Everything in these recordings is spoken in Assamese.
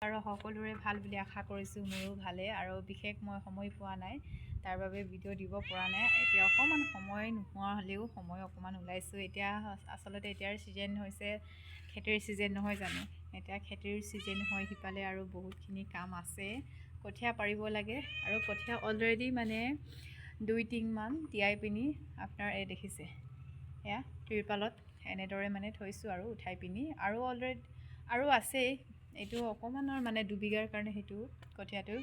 আৰু সকলোৰে ভাল বুলি আশা কৰিছোঁ। মোৰো ভালে আৰু বিশেষ মই সময় পোৱা নাই, তাৰ বাবে ভিডিঅ' দিব পৰা নাই। এতিয়া অকণমান সময় নোহোৱা হ'লেও সময় অকণমান ওলাইছোঁ। এতিয়া আচলতে এতিয়াৰ ছিজন হৈছে খেতিৰ ছিজন নহয় জানো। এতিয়া খেতিৰ ছিজন হয়, সিফালে আৰু বহুতখিনি কাম আছে। কঠীয়া পাৰিব লাগে আৰু কঠীয়া অলৰেডি মানে 2-3 মান তিয়াই পিনি আপোনাৰ এই দেখিছে এয়া ত্ৰিপালত এনেদৰে মানে থৈছোঁ আৰু উঠাই পিনি আৰু অলৰেডি আৰু আছেই। এইটো অকণমানৰ মানে 2 বিঘাৰ কাৰণে সেইটো কঠীয়াটো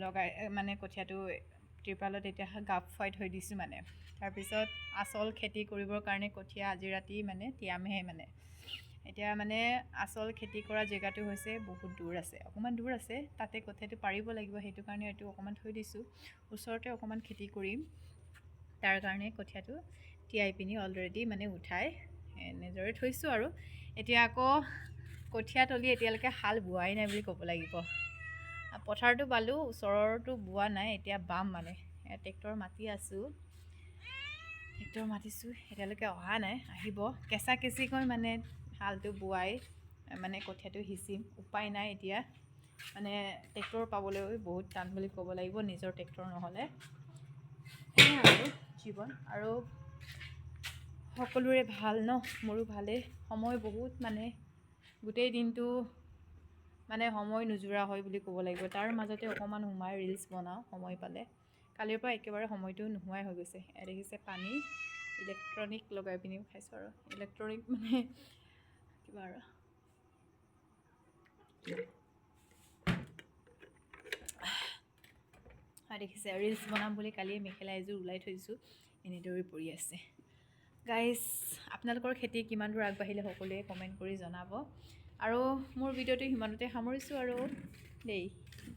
লগাই মানে কঠীয়াটো ত্ৰিপালত এতিয়া গাপ খুৱাই থৈ দিছোঁ মানে। তাৰপিছত আচল খেতি কৰিবৰ কাৰণে কঠীয়া আজি ৰাতি মানে তিয়ামহে মানে। এতিয়া মানে আচল খেতি কৰা জেগাটো হৈছে বহুত দূৰ আছে, অকণমান দূৰ আছে, তাতে কঠীয়াটো পাৰিব লাগিব। সেইটো কাৰণে এইটো অকণমান থৈ দিছোঁ। ওচৰতে অকণমান খেতি কৰিম, তাৰ কাৰণে কঠীয়াটো তিয়াই পিনি অলৰেডি মানে উঠাই এনেদৰে থৈছোঁ আৰু। এতিয়া আকৌ কঠীয়াতলি এতিয়ালৈকে হাল বোৱাই নাই বুলি ক'ব লাগিব। পথাৰটো বালোঁ, ওচৰৰটো বোৱা নাই, এতিয়া বাম মানে। ট্ৰেক্টৰ মাতি আছোঁ, ট্ৰেক্টৰ মাতিছোঁ, এতিয়ালৈকে অহা নাই, আহিব। কেঁচা কেঁচিকৈ মানে হালটো বোৱাই মানে কঠীয়াটো সিঁচিম, উপায় নাই এতিয়া। মানে ট্ৰেক্টৰ পাবলৈ বহুত টান বুলি ক'ব লাগিব, নিজৰ ট্ৰেক্টৰ নহ'লে। সেয়াই আৰু জীৱন। আৰু সকলোৰে ভাল ন, মোৰো ভালেই। সময় বহুত মানে গোটেই দিনটো মানে সময় নোজোৰা হয় বুলি ক'ব লাগিব। তাৰ মাজতে অকণমান সোমাই ৰিলচ বনাওঁ সময় পালে। কালিৰ পৰা একেবাৰে সময়টো নোহোৱাই হৈ গৈছে। দেখিছে পানী ইলেক্ট্ৰনিক লগাই পিনিও খাইছোঁ আৰু ইলেক্ট্ৰনিক মানে কিবা আৰু দেখিছে ৰিলচ বনাম বুলি কালিয়ে মেখেলা এযোৰ ওলাই থৈছোঁ, এনেদৰে পৰি আছে। গাইজ, আপোনালোকৰ খেতি কিমান দূৰ আগবাঢ়িলে সকলোৱে কমেণ্ট কৰি জনাব। আৰু মোৰ ভিডিঅ'টো সিমানতে সামৰিছোঁ আৰু দেই,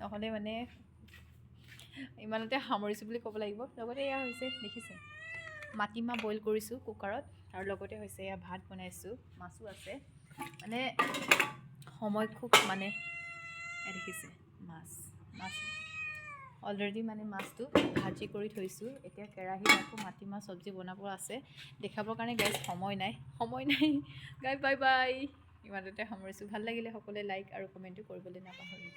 নহ'লে মানে ইমানতে সামৰিছোঁ বুলি ক'ব লাগিব। লগতে এয়া হৈছে দেখিছে মাটিমাহ বইল কৰিছোঁ কুকাৰত, আৰু লগতে হৈছে এয়া ভাত বনাইছোঁ, মাছো আছে। মানে সময় খুব মানে দেখিছে মাছ অলৰেডি মানে মাছটো ভাজি কৰি থৈছোঁ। এতিয়া কেৰাহীত আকৌ মাটিমাহ চব্জি বনাব আছে, দেখাবৰ কাৰণে গাইজ সময় নাই গাই বাই বাই। ইমানতে সামৰিছোঁ। ভাল লাগিলে সকলোৱে লাইক আৰু কমেণ্টটো কৰিবলৈ নাপাহৰিব।